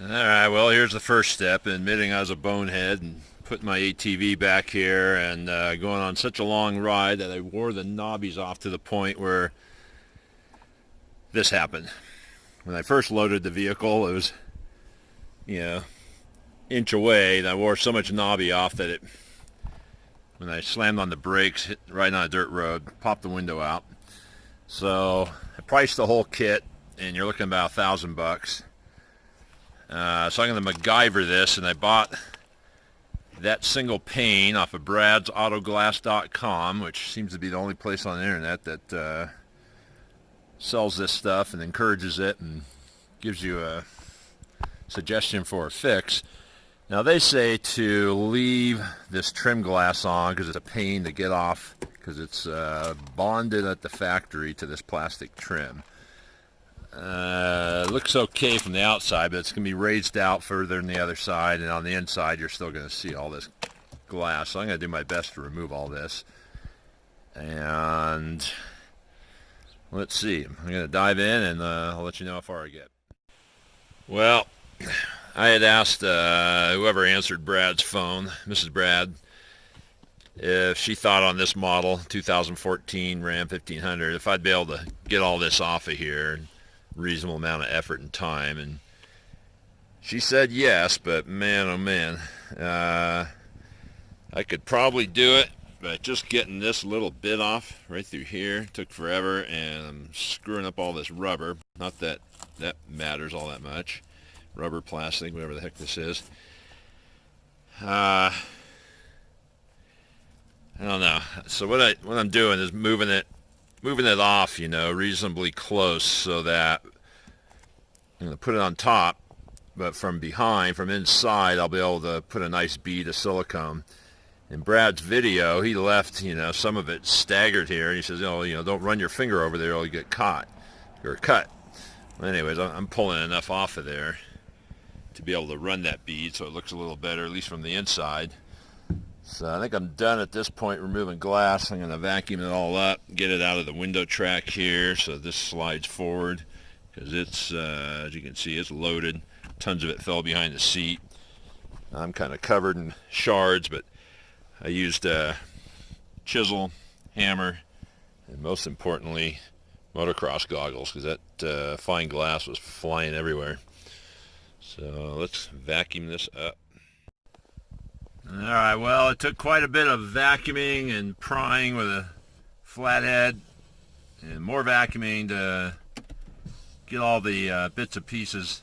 Alright, well, here's the first step, admitting I was a bonehead and putting my ATV back here and going on such a long ride that I wore the knobbies off to the point where this happened. When I first loaded the vehicle, it was, you know, inch away, and I wore so much knobby off that it, when I slammed on the brakes, hit right on a dirt road, popped the window out. So I priced the whole kit, and you're looking about $1,000. So I'm going to MacGyver this, and I bought that single pane off of bradsautoglass.com, which seems to be the only place on the internet that sells this stuff and encourages it and gives you a suggestion for a fix. Now they say to leave this trim glass on because it's a pain to get off because it's bonded at the factory to this plastic trim. Looks okay from the outside, but it's going to be raised out further than the other side, and on the inside you're still going to see all this glass. So I'm going to do my best to remove all this. And let's see. I'm going to dive in, and I'll let you know how far I get. Well, I had asked whoever answered Brad's phone, Mrs. Brad, if she thought on this model, 2014 Ram 1500, if I'd be able to get all this off of here. Reasonable amount of effort and time, and she said yes, but man, oh man, I could probably do it, but just getting this little bit off right through here took forever, and I'm screwing up all this rubber. Not that that matters all that much. Rubber, plastic, whatever the heck this is. I don't know. So what I'm doing is moving it off, reasonably close, so that I'm going to put it on top, but from behind, from inside, I'll be able to put a nice bead of silicone. In Brad's video, he left, some of it staggered here, and he says, don't run your finger over there or you'll get caught or cut. Well, anyways, I'm pulling enough off of there to be able to run that bead so it looks a little better, at least from the inside. So I think I'm done at this point removing glass. I'm going to vacuum it all up, get it out of the window track here so this slides forward, because it's, as you can see, it's loaded. Tons of it fell behind the seat. I'm kind of covered in shards, but I used a chisel, hammer, and most importantly, motocross goggles, because that fine glass was flying everywhere. So let's vacuum this up. Alright, well, it took quite a bit of vacuuming and prying with a flathead, and more vacuuming to get all the bits and pieces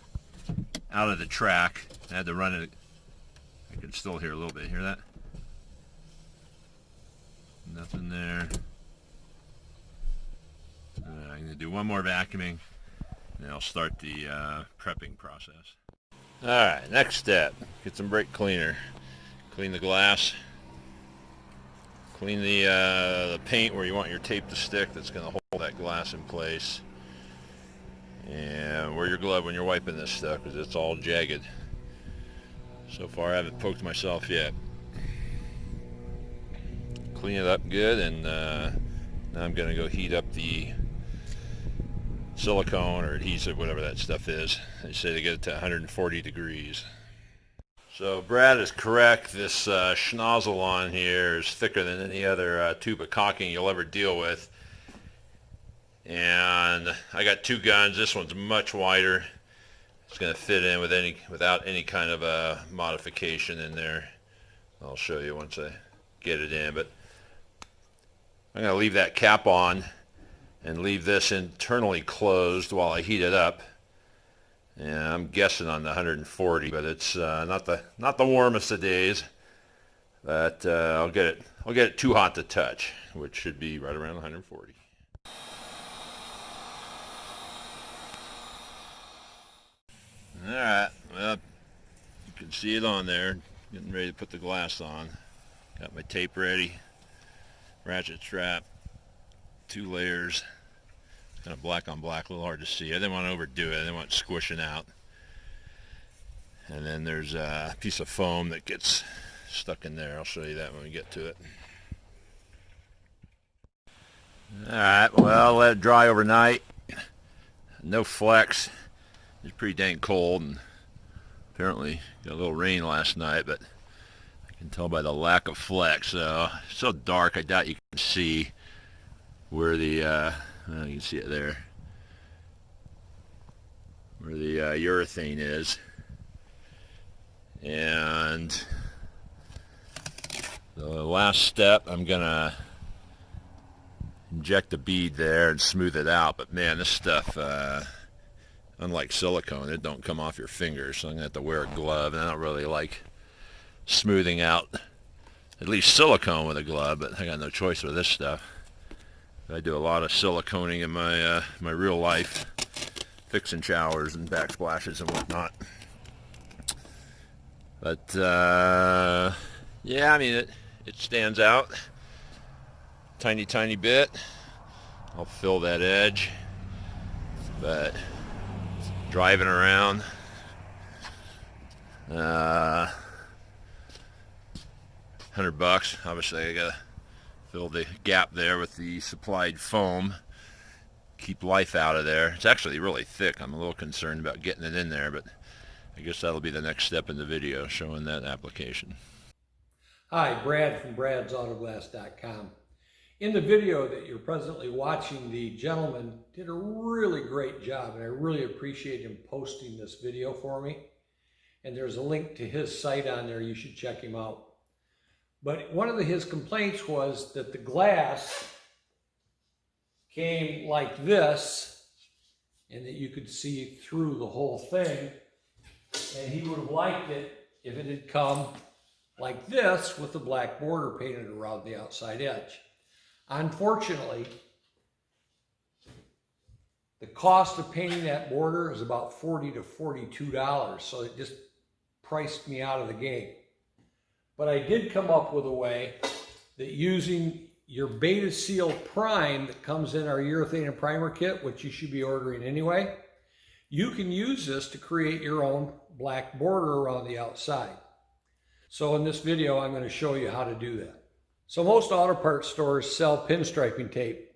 out of the track. I had to run it. I can still hear a little bit. Hear that? Nothing there. I'm going to do one more vacuuming, and I'll start the prepping process. Alright, next step. Get some brake cleaner. Clean the glass, clean the paint where you want your tape to stick that's going to hold that glass in place, and wear your glove when you're wiping this stuff because it's all jagged. So far I haven't poked myself yet. Clean it up good, and now I'm going to go heat up the silicone or adhesive, whatever that stuff is. They say to get it to 140 degrees. So Brad is correct. This schnozzle on here is thicker than any other tube of caulking you'll ever deal with. And I got two guns. This one's much wider. It's going to fit in without any kind of a modification in there. I'll show you once I get it in. But I'm going to leave that cap on and leave this internally closed while I heat it up. Yeah, I'm guessing on the 140, but it's not the warmest of days. But I'll get it too hot to touch, which should be right around 140. All right, well, you can see it on there. Getting ready to put the glass on. Got my tape ready. Ratchet strap. 2 layers. Kind of black on black, a little hard to see. I didn't want to overdo it. I didn't want it squishing out. And then there's a piece of foam that gets stuck in there. I'll show you that when we get to it. Alright, well, let it dry overnight. No flex. It's pretty dang cold, and Apparently got a little rain last night, but I can tell by the lack of flex. So it's so dark, I doubt you can see where the, well, you can see it there, where the urethane is. And the last step, I'm gonna inject a bead there and smooth it out. But man, this stuff, unlike silicone, it don't come off your fingers, so I'm gonna have to wear a glove. And I don't really like smoothing out at least silicone with a glove, but I got no choice with this stuff. I do a lot of siliconing in my my real life, fixing showers and backsplashes and whatnot. But yeah, I mean it stands out tiny bit. I'll fill that edge, but driving around, $100. Obviously, I gotta fill the gap there with the supplied foam. Keep life out of there. It's actually really thick. I'm a little concerned about getting it in there, but I guess that'll be the next step in the video, showing that application. Hi, Brad from bradsautoglass.com. In the video that you're presently watching, the gentleman did a really great job, and I really appreciate him posting this video for me. And there's a link to his site on there. You should check him out. But one of his complaints was that the glass came like this, and that you could see through the whole thing. And he would have liked it if it had come like this with the black border painted around the outside edge. Unfortunately, the cost of painting that border is about $40 to $42, so it just priced me out of the game. But I did come up with a way that using your Beta Seal Prime that comes in our urethane and primer kit, which you should be ordering anyway, you can use this to create your own black border around the outside. So in this video, I'm going to show you how to do that. So most auto parts stores sell pinstriping tape,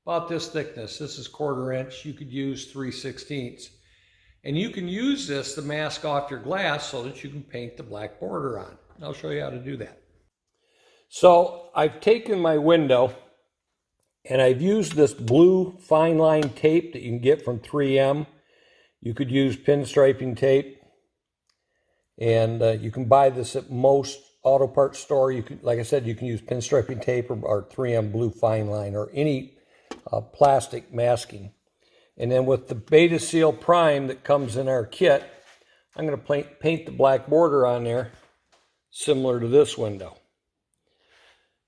about this thickness. This is 1/4 inch. You could use 3/16. And you can use this to mask off your glass so that you can paint the black border on. And I'll show you how to do that. So I've taken my window and I've used this blue fine line tape that you can get from 3M. You could use pinstriping tape, and you can buy this at most auto parts store. You can, like I said, you can use pinstriping tape or 3M blue fine line or any plastic masking. And then with the Beta Seal Prime that comes in our kit, I'm going to paint the black border on there similar to this window.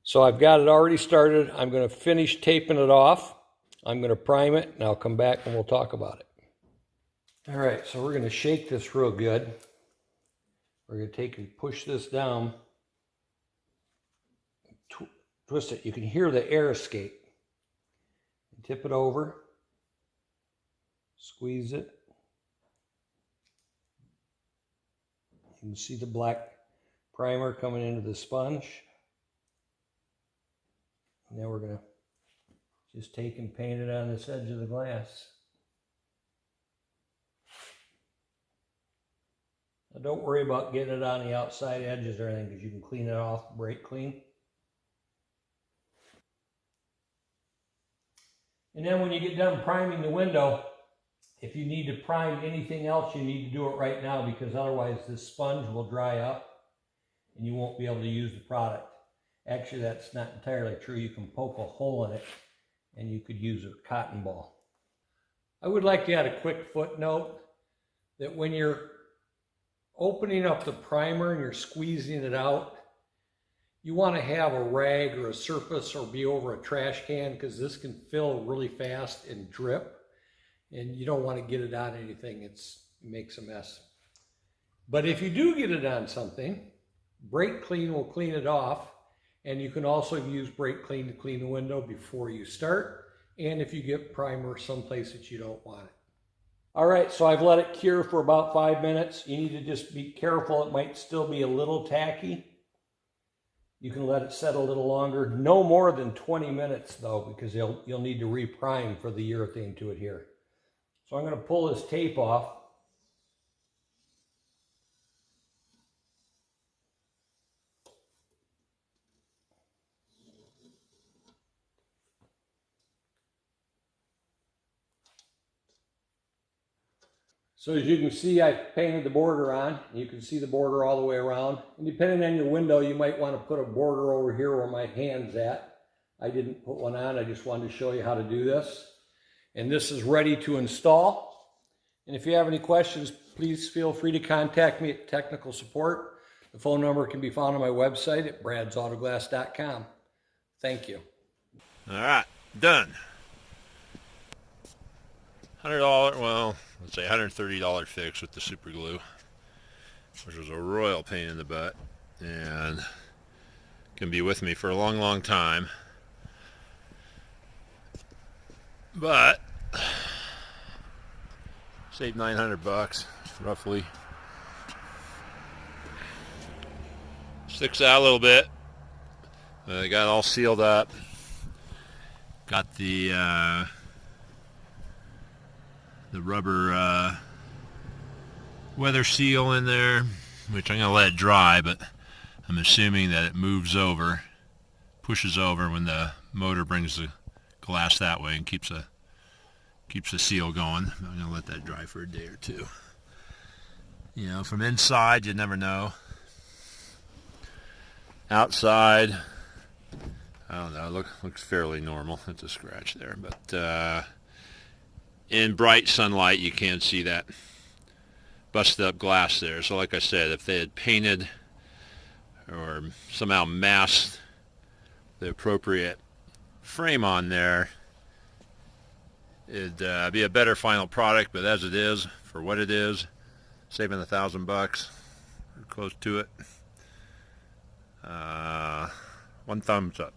So I've got it already started. I'm going to finish taping it off. I'm going to prime it, and I'll come back and we'll talk about it. All right, so we're going to shake this real good. We're going to take and push this down, twist it. You can hear the air escape. Tip it over, squeeze it. You can see the black primer coming into the sponge. And now we're going to just take and paint it on this edge of the glass. Now don't worry about getting it on the outside edges or anything, because you can clean it off, brake clean. And then when you get done priming the window, if you need to prime anything else, you need to do it right now, because otherwise this sponge will dry up and you won't be able to use the product. Actually, that's not entirely true. You can poke a hole in it and you could use a cotton ball. I would like to add a quick footnote that when you're opening up the primer and you're squeezing it out, you want to have a rag or a surface or be over a trash can, because this can fill really fast and drip, and you don't want to get it on anything. It makes a mess. But if you do get it on something, brake clean will clean it off, and you can also use brake clean to clean the window before you start, and if you get primer someplace that you don't want it. All right, so I've let it cure for about 5 minutes. You need to just be careful. It might still be a little tacky. You can let it set a little longer. No more than 20 minutes, though, because you'll need to reprime for the urethane to adhere. So I'm going to pull this tape off. So as you can see, I painted the border on. You can see the border all the way around. And depending on your window, you might want to put a border over here where my hand's at. I didn't put one on. I just wanted to show you how to do this. And this is ready to install. And if you have any questions, please feel free to contact me at technical support. The phone number can be found on my website at bradsautoglass.com. Thank you. All right, done. $100, well, let's say $130 fix with the super glue, which was a royal pain in the butt and can be with me for a long, long time. But saved $900 roughly. Sticks out a little bit. Got it all sealed up. Got the rubber weather seal in there, which I'm going to let it dry, but I'm assuming that it moves over, pushes over when the motor brings the glass that way and keeps the seal going. I'm going to let that dry for a day or two. You know, from inside, you never know. Outside, I don't know, looks fairly normal. It's a scratch there, but in bright sunlight, you can't see that busted up glass there. So like I said, if they had painted or somehow masked the appropriate frame on there, it'd be a better final product. But as it is, for what it is, saving $1,000 or close to it, one thumbs up.